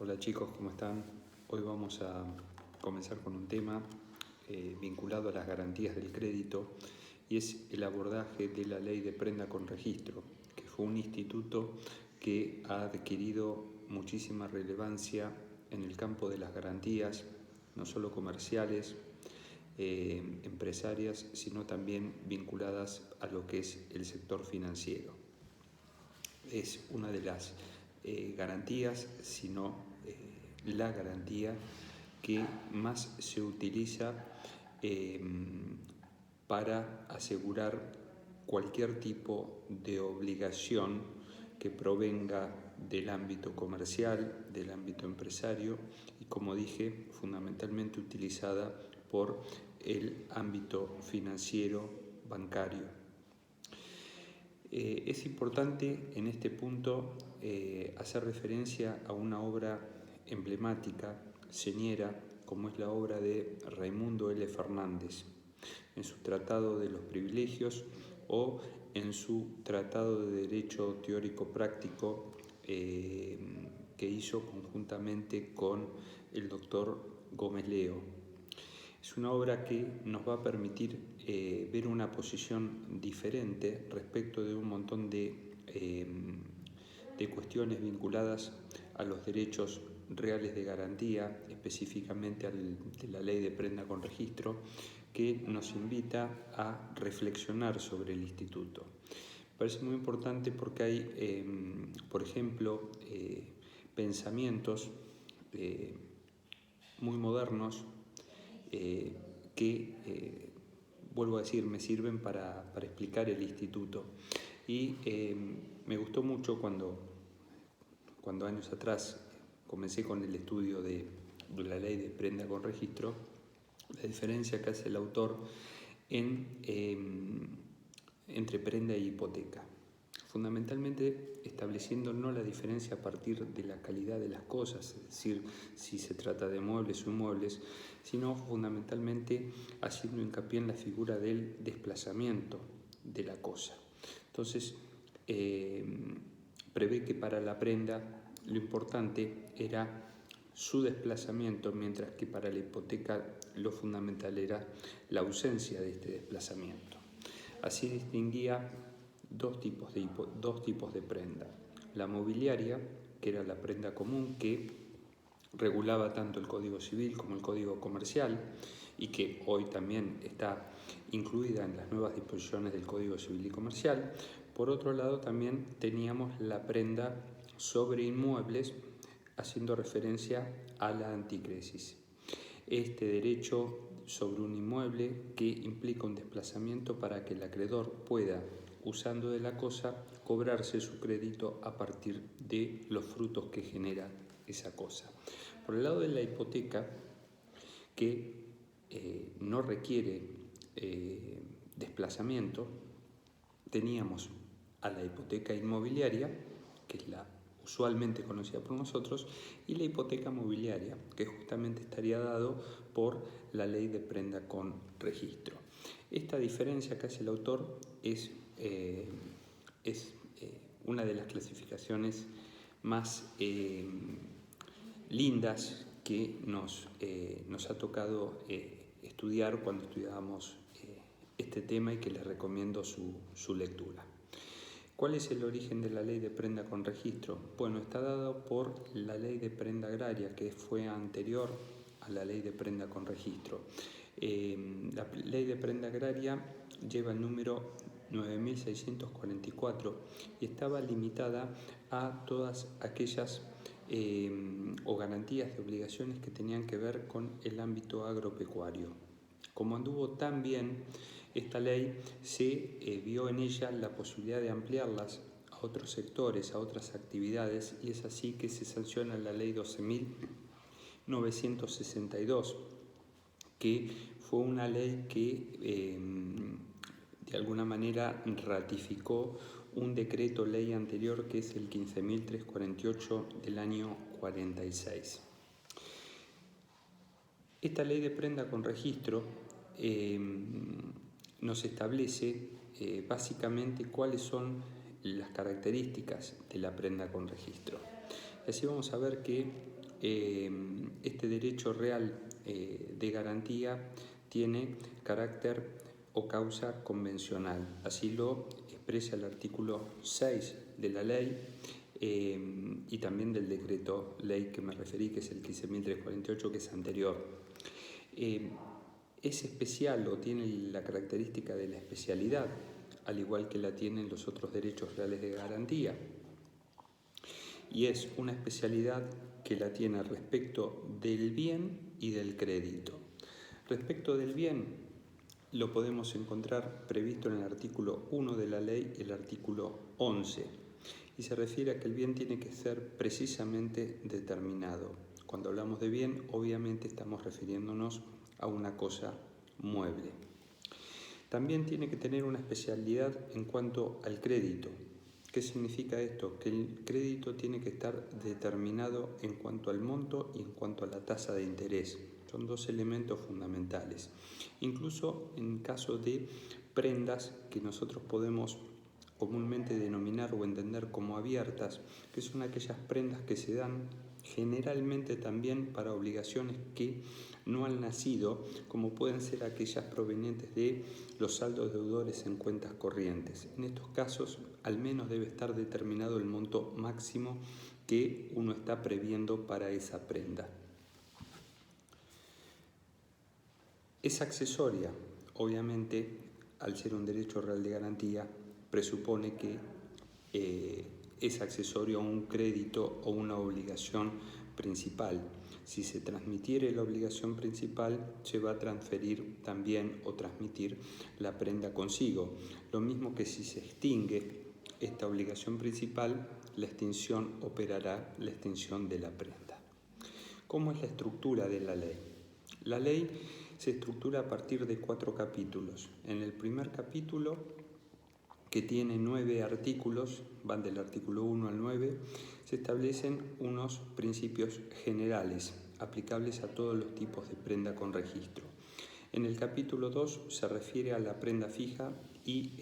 Hola chicos, ¿cómo están? Hoy vamos a comenzar con un tema vinculado a las garantías del crédito y es el abordaje de la ley de prenda con registro, que fue un instituto que ha adquirido muchísima relevancia en el campo de las garantías, no solo comerciales, empresarias, sino también vinculadas a lo que es el sector financiero. Es una de las garantías, sino la garantía que más se utiliza para asegurar cualquier tipo de obligación que provenga del ámbito comercial, del ámbito empresario y, como dije, fundamentalmente utilizada por el ámbito financiero bancario. Es importante en este punto hacer referencia a una obra emblemática, señera, como es la obra de Raimundo L. Fernández, en su Tratado de los Privilegios o en su Tratado de Derecho Teórico Práctico que hizo conjuntamente con el doctor Gómez Leo. Es una obra que nos va a permitir ver una posición diferente respecto de un montón de cuestiones vinculadas a los derechos reales de garantía, específicamente de la ley de prenda con registro, que nos invita a reflexionar sobre el instituto. Me parece muy importante porque hay, por ejemplo, pensamientos muy modernos que, vuelvo a decir, me sirven para explicar el instituto. Y me gustó mucho cuando años atrás comencé con el estudio de la ley de prenda con registro, la diferencia que hace el autor entre prenda y hipoteca. Fundamentalmente estableciendo no la diferencia a partir de la calidad de las cosas, es decir, si se trata de muebles o inmuebles, sino fundamentalmente haciendo hincapié en la figura del desplazamiento de la cosa. Entonces, prevé que para la prenda lo importante era su desplazamiento, mientras que para la hipoteca lo fundamental era la ausencia de este desplazamiento. Así distinguía dos tipos de prenda. La mobiliaria, que era la prenda común, que regulaba tanto el Código Civil como el Código Comercial y que hoy también está incluida en las nuevas disposiciones del Código Civil y Comercial. Por otro lado, también teníamos la prenda sobre inmuebles, haciendo referencia a la anticresis. Este derecho sobre un inmueble que implica un desplazamiento para que el acreedor pueda, usando de la cosa, cobrarse su crédito a partir de los frutos que genera esa cosa. Por el lado de la hipoteca, que no requiere desplazamiento, teníamos a la hipoteca inmobiliaria, que es la usualmente conocida por nosotros, y la hipoteca mobiliaria, que justamente estaría dado por la ley de prenda con registro. Esta diferencia que hace el autor es una de las clasificaciones más lindas que nos ha tocado estudiar cuando estudiábamos este tema y que les recomiendo su lectura. ¿Cuál es el origen de la ley de prenda con registro? Bueno, está dado por la ley de prenda agraria, que fue anterior a la ley de prenda con registro. La ley de prenda agraria lleva el número 9644 y estaba limitada a todas aquellas o garantías de obligaciones que tenían que ver con el ámbito agropecuario. Como anduvo tan bien esta ley, se vio en ella la posibilidad de ampliarlas a otros sectores, a otras actividades, y es así que se sanciona la ley 12.962, que fue una ley que de alguna manera ratificó un decreto ley anterior, que es el 15.348 del año 46. Esta ley de prenda con registro nos establece básicamente cuáles son las características de la prenda con registro. Así vamos a ver que este derecho real de garantía tiene carácter o causa convencional. Así lo expresa el artículo 6 de la ley y también del decreto ley que me referí, que es el 15.348, que es anterior. Es especial o tiene la característica de la especialidad, al igual que la tienen los otros derechos reales de garantía. Y es una especialidad que la tiene respecto del bien y del crédito. Respecto del bien, lo podemos encontrar previsto en el artículo 1 de la ley y el artículo 11, y se refiere a que el bien tiene que ser precisamente determinado. Cuando hablamos de bien, obviamente estamos refiriéndonos a una cosa mueble. También tiene que tener una especialidad en cuanto al crédito. ¿Qué significa esto? Que el crédito tiene que estar determinado en cuanto al monto y en cuanto a la tasa de interés. Son dos elementos fundamentales. Incluso en caso de prendas que nosotros podemos comúnmente denominar o entender como abiertas, que son aquellas prendas que se dan generalmente también para obligaciones que no han nacido, como pueden ser aquellas provenientes de los saldos deudores en cuentas corrientes. En estos casos, al menos debe estar determinado el monto máximo que uno está previendo para esa prenda. Es accesoria, obviamente, al ser un derecho real de garantía, presupone que es accesorio a un crédito o una obligación principal. Si se transmitiere la obligación principal, se va a transferir también o transmitir la prenda consigo. Lo mismo que si se extingue esta obligación principal, la extinción operará la extinción de la prenda. ¿Cómo es la estructura de la ley? La ley se estructura a partir de 4 capítulos. En el primer capítulo, que tiene 9 artículos, van del artículo 1 al 9, se establecen unos principios generales aplicables a todos los tipos de prenda con registro. En el capítulo 2 se refiere a la prenda fija y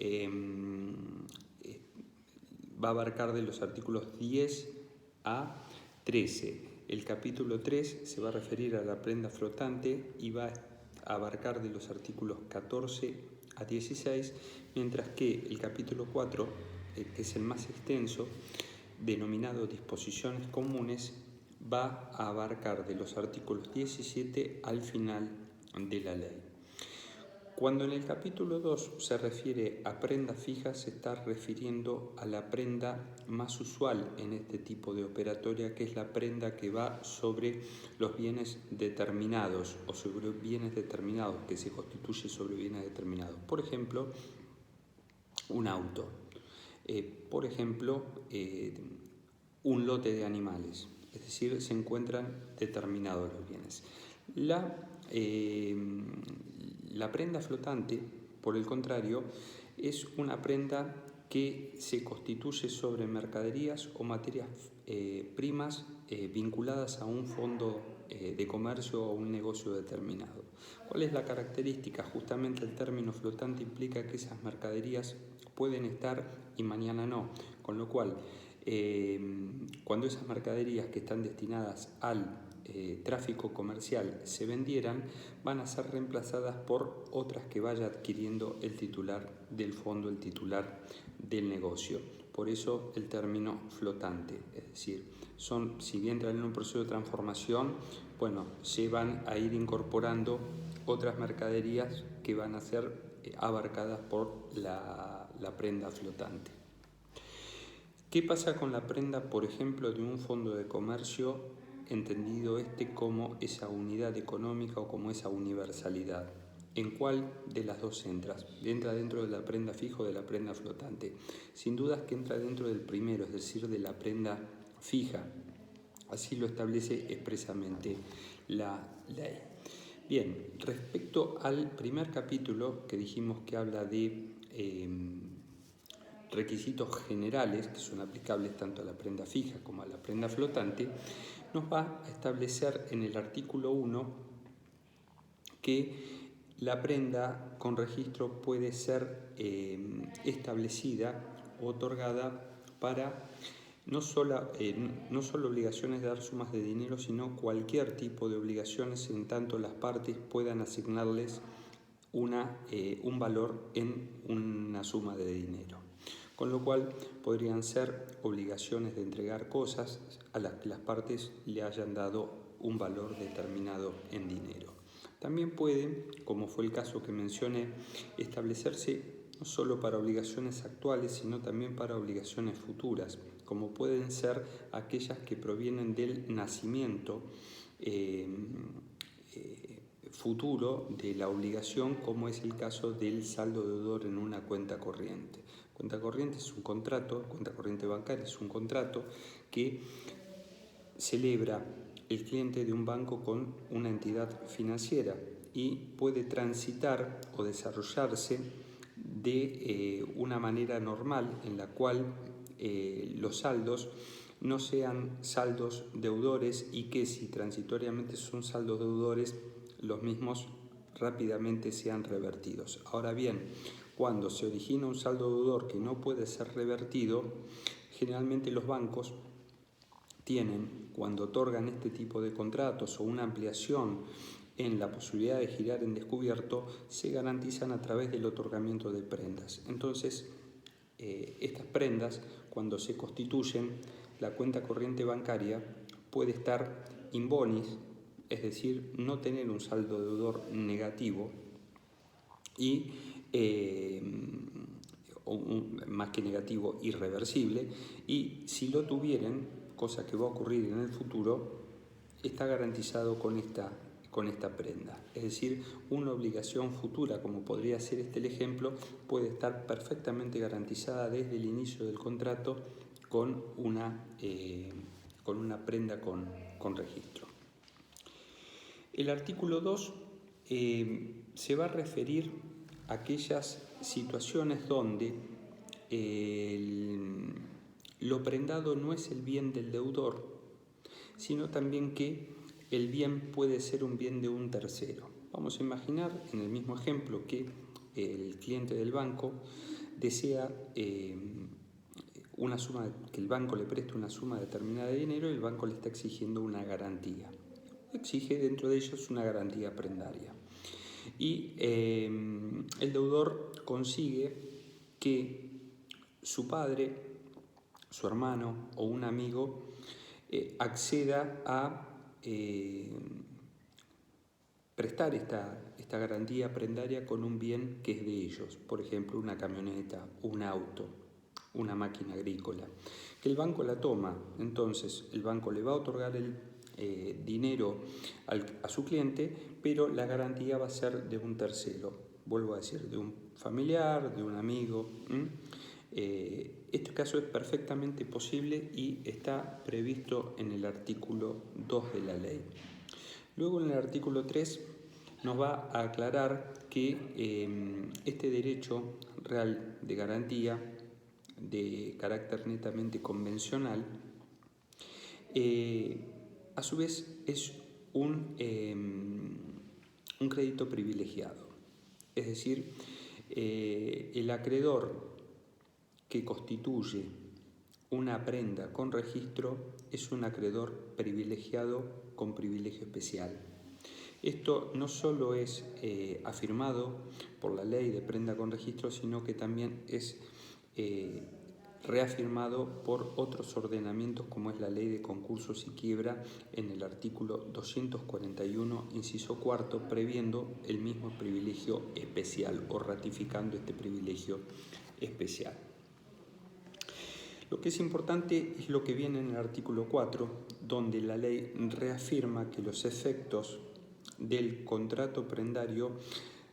va a abarcar de los artículos 10 a 13. El capítulo 3 se va a referir a la prenda flotante y va a abarcar de los artículos 14 a 16, mientras que el capítulo 4, que es el más extenso, denominado disposiciones comunes, va a abarcar de los artículos 17 al final de la ley. Cuando en el capítulo 2 se refiere a prenda fija, se está refiriendo a la prenda más usual en este tipo de operatoria, que es la prenda que va sobre los bienes determinados o sobre bienes determinados, que se constituye sobre bienes determinados. Por ejemplo, un auto. Por ejemplo, un lote de animales. Es decir, se encuentran determinados los bienes. La prenda flotante, por el contrario, es una prenda que se constituye sobre mercaderías o materias primas vinculadas a un fondo de comercio o un negocio determinado. ¿Cuál es la característica? Justamente el término flotante implica que esas mercaderías pueden estar y mañana no, con lo cual cuando esas mercaderías que están destinadas al tráfico comercial se vendieran, van a ser reemplazadas por otras que vaya adquiriendo el titular del fondo, el titular del negocio. Por eso el término flotante, es decir, si bien entran en un proceso de transformación, se van a ir incorporando otras mercaderías que van a ser abarcadas por la prenda flotante. ¿Qué pasa con la prenda, por ejemplo, de un fondo de comercio, entendido como esa unidad económica o como esa universalidad? ¿En cuál de las dos entras? ¿Entra dentro de la prenda fija o de la prenda flotante? Sin dudas que entra dentro del primero, es decir, de la prenda fija. Así lo establece expresamente la ley. Bien, respecto al primer capítulo, que dijimos que habla de requisitos generales que son aplicables tanto a la prenda fija como a la prenda flotante, nos va a establecer en el artículo 1 que la prenda con registro puede ser establecida o otorgada para no solo obligaciones de dar sumas de dinero, sino cualquier tipo de obligaciones en tanto las partes puedan asignarles un valor en una suma de dinero. Con lo cual podrían ser obligaciones de entregar cosas a las que las partes le hayan dado un valor determinado en dinero. También puede, como fue el caso que mencioné, establecerse no solo para obligaciones actuales, sino también para obligaciones futuras, como pueden ser aquellas que provienen del nacimiento futuro de la obligación, como es el caso del saldo deudor en una cuenta corriente. Cuenta corriente es un contrato, cuenta corriente bancaria es un contrato que celebra el cliente de un banco con una entidad financiera y puede transitar o desarrollarse de una manera normal en la cual los saldos no sean saldos deudores y que si transitoriamente son saldos deudores, los mismos rápidamente sean revertidos. Ahora bien, cuando se origina un saldo deudor que no puede ser revertido, generalmente los bancos tienen, cuando otorgan este tipo de contratos o una ampliación en la posibilidad de girar en descubierto, se garantizan a través del otorgamiento de prendas. Entonces, estas prendas, cuando se constituyen, la cuenta corriente bancaria puede estar in bonis, es decir, no tener un saldo deudor negativo y más que negativo, irreversible, y si lo tuvieran, cosa que va a ocurrir en el futuro, está garantizado con esta prenda. Es decir, una obligación futura, como podría ser el ejemplo, puede estar perfectamente garantizada desde el inicio del contrato con una prenda con registro. El artículo 2 se va a referir a aquellas situaciones donde lo prendado no es el bien del deudor, sino también que el bien puede ser un bien de un tercero. Vamos a imaginar, en el mismo ejemplo, que el cliente del banco desea que el banco le preste una suma determinada de dinero y el banco le está exigiendo una garantía. Exige dentro de ellos una garantía prendaria. Y el deudor consigue que su padre, su hermano o un amigo acceda a prestar esta garantía prendaria con un bien que es de ellos, por ejemplo una camioneta, un auto, una máquina agrícola, que el banco la toma. Entonces el banco le va a otorgar el dinero a su cliente, pero la garantía va a ser de un tercero, vuelvo a decir, de un familiar, de un amigo. Este caso es perfectamente posible y está previsto en el artículo 2 de la ley. Luego en el artículo 3 nos va a aclarar que este derecho real de garantía de carácter netamente convencional a su vez es un crédito privilegiado, es decir, el acreedor que constituye una prenda con registro es un acreedor privilegiado con privilegio especial. Esto no solo es afirmado por la ley de prenda con registro, sino que también es reafirmado por otros ordenamientos como es la ley de concursos y quiebra en el artículo 241, inciso cuarto, previendo el mismo privilegio especial o ratificando este privilegio especial. Lo que es importante es lo que viene en el artículo 4, donde la ley reafirma que los efectos del contrato prendario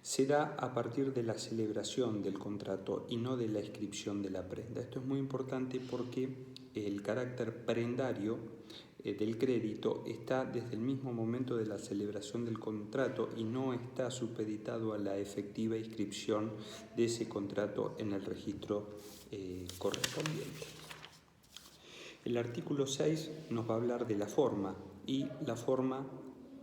se da a partir de la celebración del contrato y no de la inscripción de la prenda. Esto es muy importante porque el carácter prendario del crédito está desde el mismo momento de la celebración del contrato y no está supeditado a la efectiva inscripción de ese contrato en el registro correspondiente. El artículo 6 nos va a hablar de la forma y la forma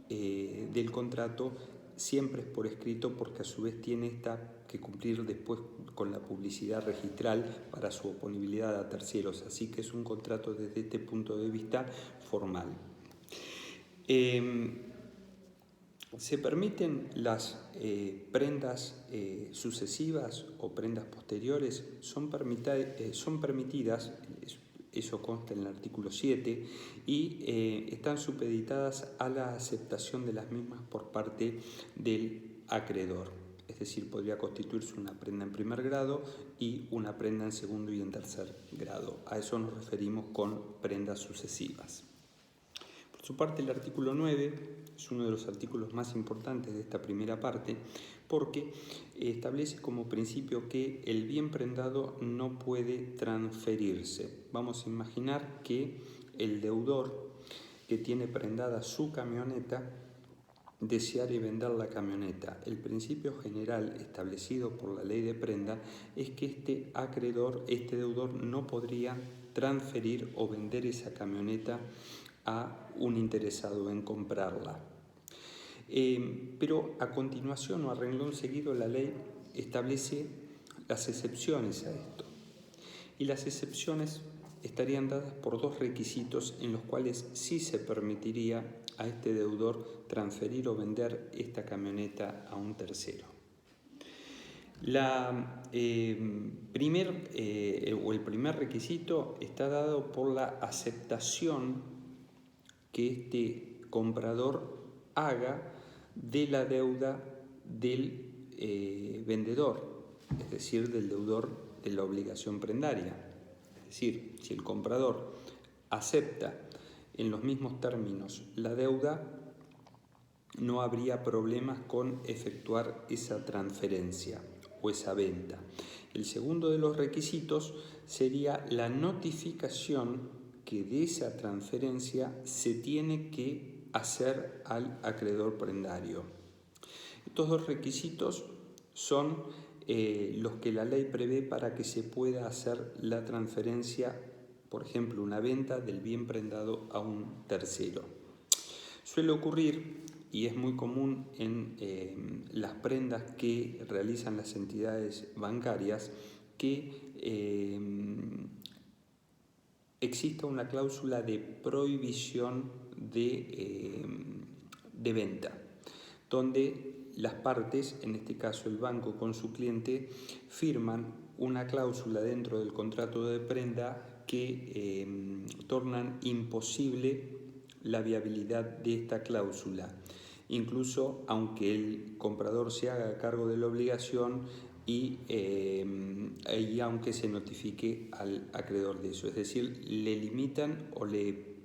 del contrato siempre es por escrito porque a su vez tiene que cumplir después con la publicidad registral para su oponibilidad a terceros, así que es un contrato desde este punto de vista formal. Se permiten las prendas sucesivas o prendas posteriores, son permitidas, eso consta en el artículo 7, y están supeditadas a la aceptación de las mismas por parte del acreedor. Es decir, podría constituirse una prenda en primer grado y una prenda en segundo y en tercer grado. A eso nos referimos con prendas sucesivas. Por su parte, el artículo 9 es uno de los artículos más importantes de esta primera parte porque establece como principio que el bien prendado no puede transferirse. Vamos a imaginar que el deudor que tiene prendada su camioneta deseare vender la camioneta. El principio general establecido por la ley de prenda es que este deudor no podría transferir o vender esa camioneta a un interesado en comprarla. Pero a continuación o a renglón seguido la ley establece las excepciones a esto. Y las excepciones estarían dadas por dos requisitos en los cuales sí se permitiría a este deudor transferir o vender esta camioneta a un tercero. El primer requisito está dado por la aceptación que este comprador haga de la deuda del vendedor, es decir, del deudor de la obligación prendaria. Es decir, si el comprador acepta en los mismos términos la deuda, no habría problemas con efectuar esa transferencia o esa venta. El segundo de los requisitos sería la notificación que de esa transferencia se tiene que hacer al acreedor prendario. Estos dos requisitos son los que la ley prevé para que se pueda hacer la transferencia, por ejemplo, una venta del bien prendado a un tercero. Suele ocurrir, y es muy común en las prendas que realizan las entidades bancarias, que exista una cláusula de prohibición de venta, donde las partes, en este caso el banco con su cliente, firman una cláusula dentro del contrato de prenda que tornan imposible la viabilidad de esta cláusula, incluso aunque el comprador se haga cargo de la obligación y aunque se notifique al acreedor de eso. Es decir, le limitan o le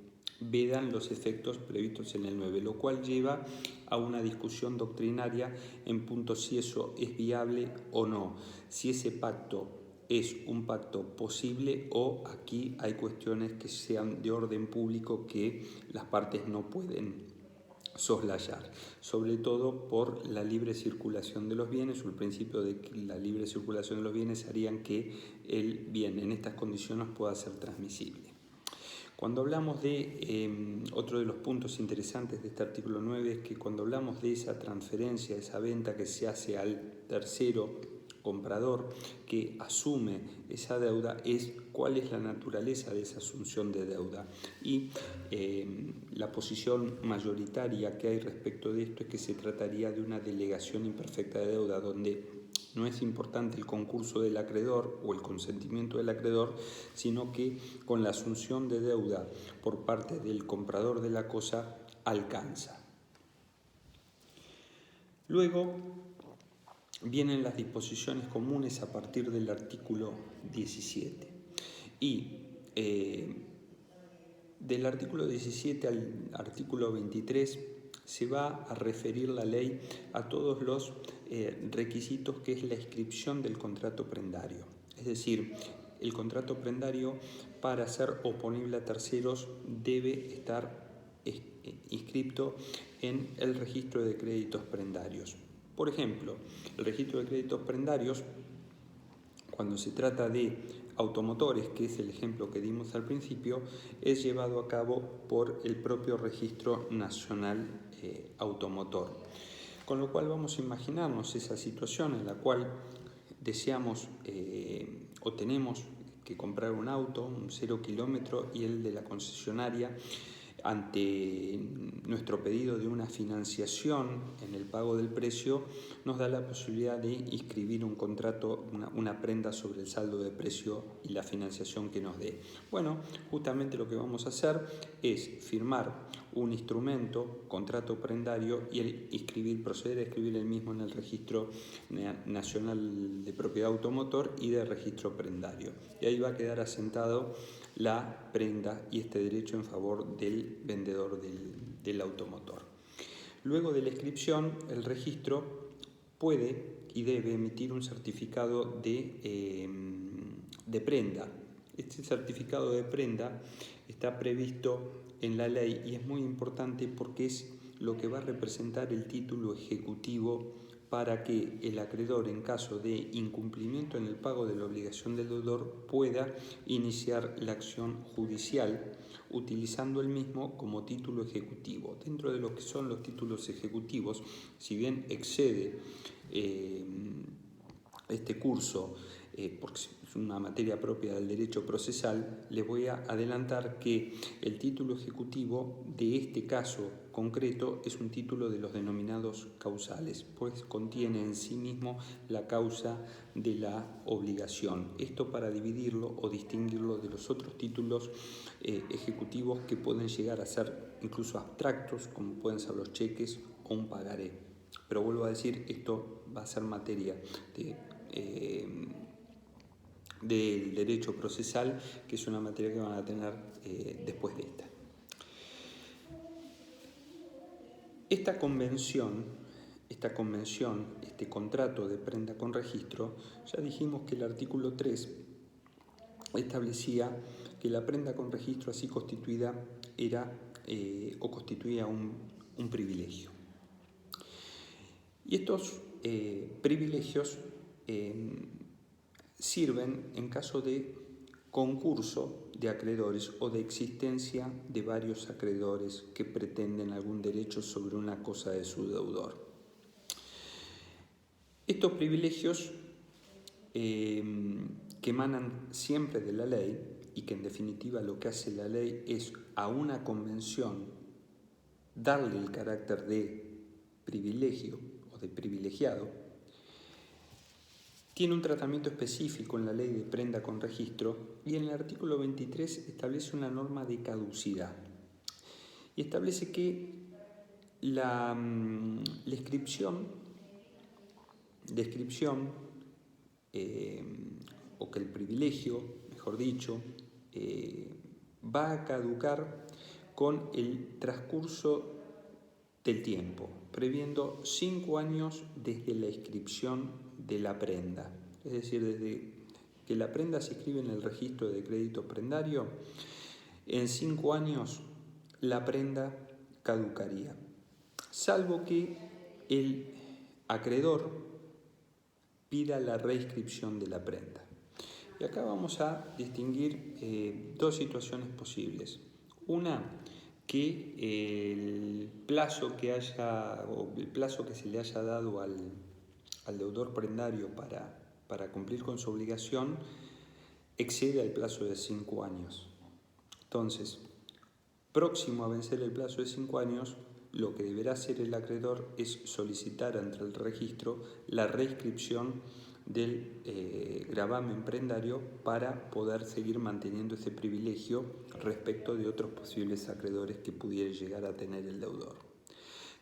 vedan los efectos previstos en el 9, lo cual lleva a una discusión doctrinaria en punto si eso es viable o no, si ese pacto es un pacto posible o aquí hay cuestiones que sean de orden público que las partes no pueden soslayar, sobre todo por la libre circulación de los bienes o el principio de que la libre circulación de los bienes harían que el bien en estas condiciones pueda ser transmisible. Cuando hablamos de, otro de los puntos interesantes de este artículo 9 es que cuando hablamos de esa transferencia, esa venta que se hace al tercero comprador que asume esa deuda, es cuál es la naturaleza de esa asunción de deuda. Y la posición mayoritaria que hay respecto de esto es que se trataría de una delegación imperfecta de deuda, donde no es importante el concurso del acreedor o el consentimiento del acreedor, sino que con la asunción de deuda por parte del comprador de la cosa alcanza. Luego vienen las disposiciones comunes a partir del artículo 17. Y del artículo 17 al artículo 23 se va a referir la ley a todos los requisitos que es la inscripción del contrato prendario. Es decir, el contrato prendario para ser oponible a terceros debe estar inscrito en el registro de créditos prendarios. Por ejemplo, el registro de créditos prendarios, cuando se trata de automotores, que es el ejemplo que dimos al principio, es llevado a cabo por el propio Registro Nacional Automotor. Con lo cual vamos a imaginarnos esa situación en la cual deseamos o tenemos que comprar un auto, un 0 kilómetro, y el de la concesionaria, ante nuestro pedido de una financiación en el pago del precio, nos da la posibilidad de inscribir un contrato, una prenda sobre el saldo de precio y la financiación que nos dé. Bueno, justamente lo que vamos a hacer es firmar un instrumento, contrato prendario, y proceder a escribir el mismo en el Registro Nacional de Propiedad Automotor y de Registro Prendario. Y ahí va a quedar asentado la prenda y este derecho en favor del vendedor del automotor. Luego de la inscripción, el registro puede y debe emitir un certificado de prenda. Este certificado de prenda está previsto en la ley y es muy importante porque es lo que va a representar el título ejecutivo para que el acreedor, en caso de incumplimiento en el pago de la obligación del deudor, pueda iniciar la acción judicial utilizando el mismo como título ejecutivo. Dentro de lo que son los títulos ejecutivos, si bien excede este curso, porque es una materia propia del derecho procesal, les voy a adelantar que el título ejecutivo de este caso concreto es un título de los denominados causales, pues contiene en sí mismo la causa de la obligación. Esto para dividirlo o distinguirlo de los otros títulos ejecutivos que pueden llegar a ser incluso abstractos, como pueden ser los cheques o un pagaré. Pero vuelvo a decir, esto va a ser materia del derecho procesal, que es una materia que van a tener después de esta. Esta convención, este contrato de prenda con registro, ya dijimos que el artículo 3 establecía que la prenda con registro así constituida era o constituía un privilegio. Y estos privilegios sirven en caso de concurso de acreedores o de existencia de varios acreedores que pretenden algún derecho sobre una cosa de su deudor. Estos privilegios que emanan siempre de la ley y que en definitiva lo que hace la ley es a una convención darle el carácter de privilegio o de privilegiado, tiene un tratamiento específico en la ley de prenda con registro y en el artículo 23 establece una norma de caducidad y establece que la descripción o que el privilegio, mejor dicho, va a caducar con el transcurso del tiempo, previendo 5 años desde la inscripción de la prenda. Es decir, desde que la prenda se inscribe en el registro de crédito prendario, en 5 años la prenda caducaría, salvo que el acreedor pida la reinscripción de la prenda. Y acá vamos a distinguir dos situaciones posibles. Una, que el plazo que se le haya dado al deudor prendario para cumplir con su obligación excede al plazo de 5 años. Entonces, próximo a vencer el plazo de 5 años, lo que deberá hacer el acreedor es solicitar ante el registro la reinscripción del gravamen prendario para poder seguir manteniendo ese privilegio respecto de otros posibles acreedores que pudiera llegar a tener el deudor.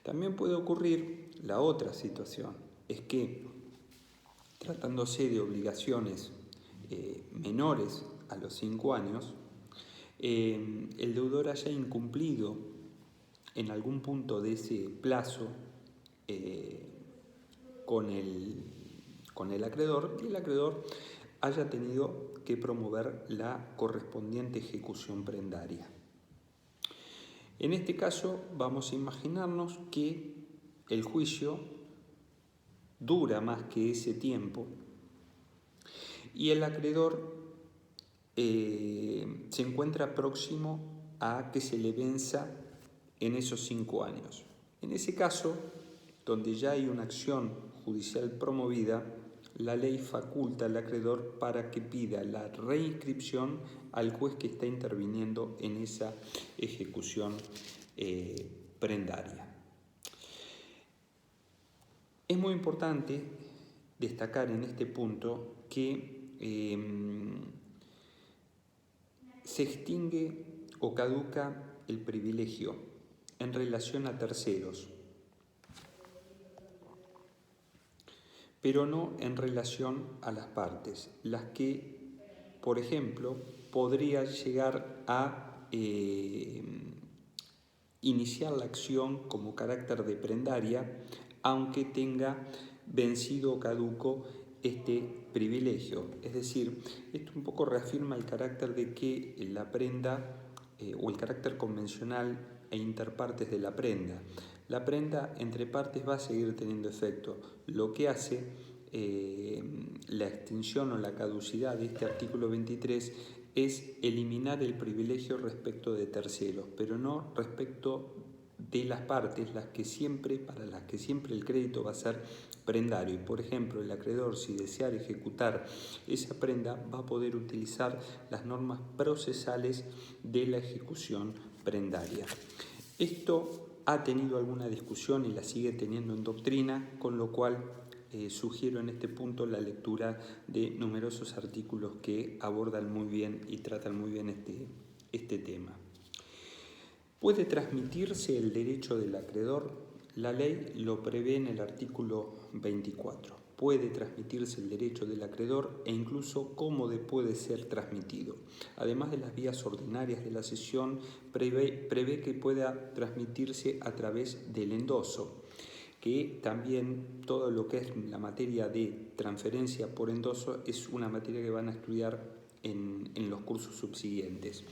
También puede ocurrir la otra situación, es que tratándose de obligaciones menores a los 5 años, el deudor haya incumplido en algún punto de ese plazo con el acreedor y el acreedor haya tenido que promover la correspondiente ejecución prendaria. En este caso vamos a imaginarnos que el juicio dura más que ese tiempo y el acreedor se encuentra próximo a que se le venza en esos 5 años. En ese caso, donde ya hay una acción judicial promovida, la ley faculta al acreedor para que pida la reinscripción al juez que está interviniendo en esa ejecución prendaria. Es muy importante destacar en este punto que se extingue o caduca el privilegio en relación a terceros, pero no en relación a las partes, las que, por ejemplo, podría llegar a iniciar la acción como carácter de prendaria, aunque tenga vencido o caduco este privilegio. Es decir, esto un poco reafirma el carácter de que la prenda o el carácter convencional e interpartes de la prenda. La prenda entre partes va a seguir teniendo efecto. Lo que hace la extinción o la caducidad de este artículo 23 es eliminar el privilegio respecto de terceros, pero no respecto de las partes para las que siempre el crédito va a ser prendario. Y por ejemplo, el acreedor, si deseara ejecutar esa prenda, va a poder utilizar las normas procesales de la ejecución prendaria. Esto ha tenido alguna discusión y la sigue teniendo en doctrina, con lo cual sugiero en este punto la lectura de numerosos artículos que abordan muy bien y tratan muy bien este tema. ¿Puede transmitirse el derecho del acreedor? La ley lo prevé en el artículo 24. Puede transmitirse el derecho del acreedor e incluso cómo puede ser transmitido. Además de las vías ordinarias de la cesión, prevé que pueda transmitirse a través del endoso, que también todo lo que es la materia de transferencia por endoso es una materia que van a estudiar en los cursos subsiguientes.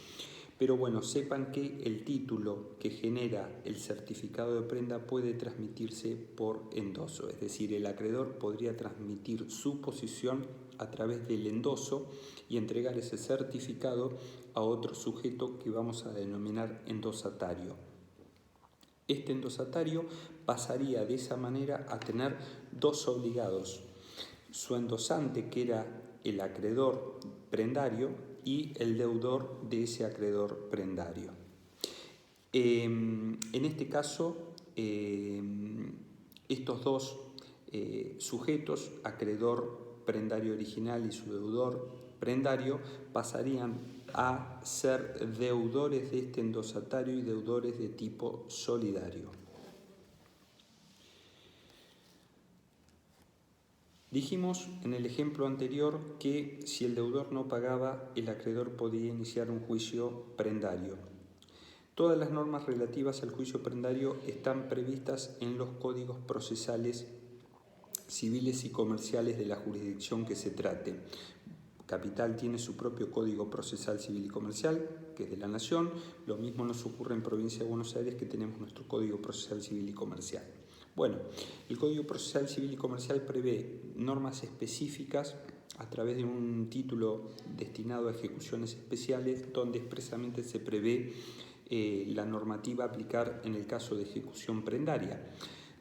Pero bueno, sepan que el título que genera el certificado de prenda puede transmitirse por endoso, es decir, el acreedor podría transmitir su posición a través del endoso y entregar ese certificado a otro sujeto que vamos a denominar endosatario. Este endosatario pasaría de esa manera a tener dos obligados: su endosante, que era el acreedor prendario, y el deudor de ese acreedor prendario. En este caso, estos dos sujetos, acreedor prendario original y su deudor prendario, pasarían a ser deudores de este endosatario y deudores de tipo solidario. Dijimos en el ejemplo anterior que si el deudor no pagaba, el acreedor podía iniciar un juicio prendario. Todas las normas relativas al juicio prendario están previstas en los códigos procesales civiles y comerciales de la jurisdicción que se trate. Capital tiene su propio Código Procesal Civil y Comercial, que es de la Nación. Lo mismo nos ocurre en Provincia de Buenos Aires, que tenemos nuestro Código Procesal Civil y Comercial. Bueno, el Código Procesal Civil y Comercial prevé normas específicas a través de un título destinado a ejecuciones especiales, donde expresamente se prevé la normativa a aplicar en el caso de ejecución prendaria.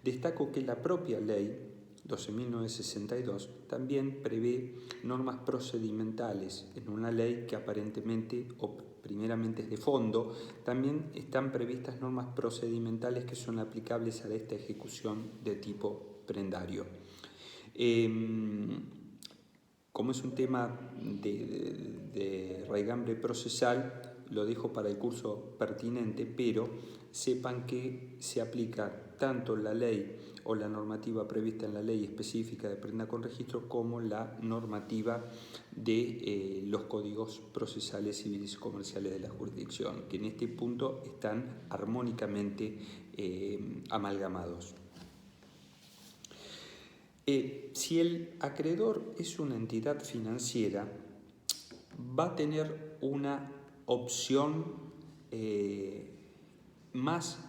Destaco que la propia ley 12.962 también prevé normas procedimentales en una ley que aparentemente o primeramente es de fondo. También están previstas normas procedimentales que son aplicables a esta ejecución de tipo prendario. Como es un tema de raigambre procesal, lo dejo para el curso pertinente, pero sepan que se aplica tanto la ley o la normativa prevista en la ley específica de prenda con registro como la normativa de los códigos procesales civiles y comerciales de la jurisdicción, que en este punto están armónicamente amalgamados. Si el acreedor es una entidad financiera, va a tener una opción más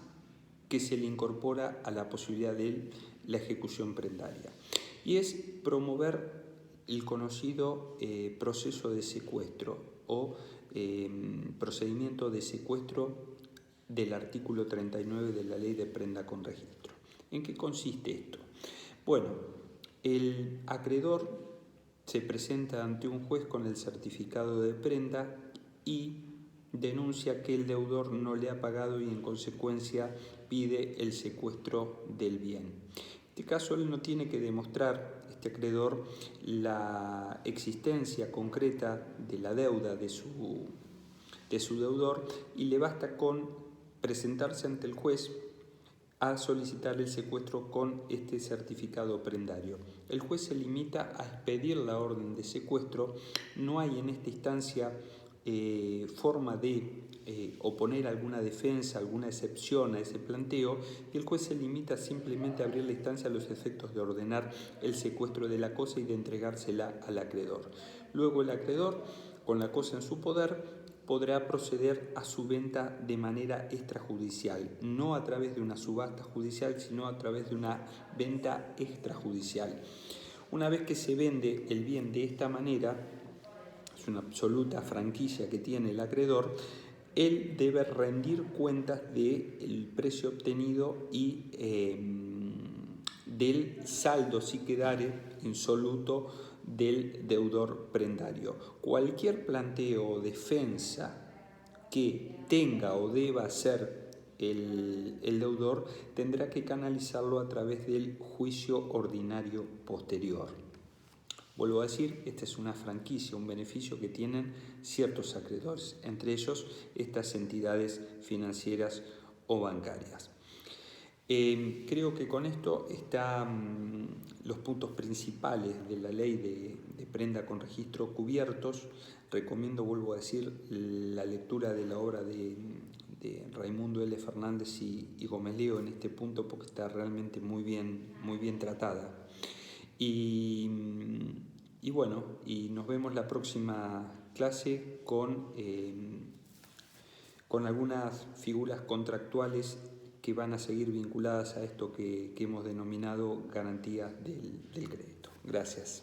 que se le incorpora a la posibilidad de la ejecución prendaria, y es promover el conocido proceso de secuestro o procedimiento de secuestro del artículo 39 de la Ley de Prenda con Registro. ¿En qué consiste esto? Bueno, el acreedor se presenta ante un juez con el certificado de prenda y denuncia que el deudor no le ha pagado y en consecuencia pide el secuestro del bien. En este caso él no tiene que demostrar, este acreedor, la existencia concreta de la deuda de su deudor y le basta con presentarse ante el juez a solicitar el secuestro con este certificado prendario. El juez se limita a expedir la orden de secuestro. No hay en esta instancia forma de oponer alguna defensa, alguna excepción a ese planteo, y el juez se limita simplemente a abrir la instancia a los efectos de ordenar el secuestro de la cosa y de entregársela al acreedor. Luego el acreedor, con la cosa en su poder, podrá proceder a su venta de manera extrajudicial, no a través de una subasta judicial, sino a través de una venta extrajudicial. Una vez que se vende el bien de esta manera, es una absoluta franquicia que tiene el acreedor, él debe rendir cuentas del precio obtenido y del saldo, si quedare, insoluto del deudor prendario. Cualquier planteo o defensa que tenga o deba hacer el deudor tendrá que canalizarlo a través del juicio ordinario posterior. Vuelvo a decir, esta es una franquicia, un beneficio que tienen ciertos acreedores, entre ellos estas entidades financieras o bancarias. Creo que con esto están los puntos principales de la ley de prenda con registro cubiertos. Recomiendo, vuelvo a decir, la lectura de la obra de Raimundo L. Fernández y Gómez Leo en este punto, porque está realmente muy bien tratada. Y bueno, y nos vemos la próxima clase con algunas figuras contractuales que van a seguir vinculadas a esto que hemos denominado garantías del crédito. Gracias.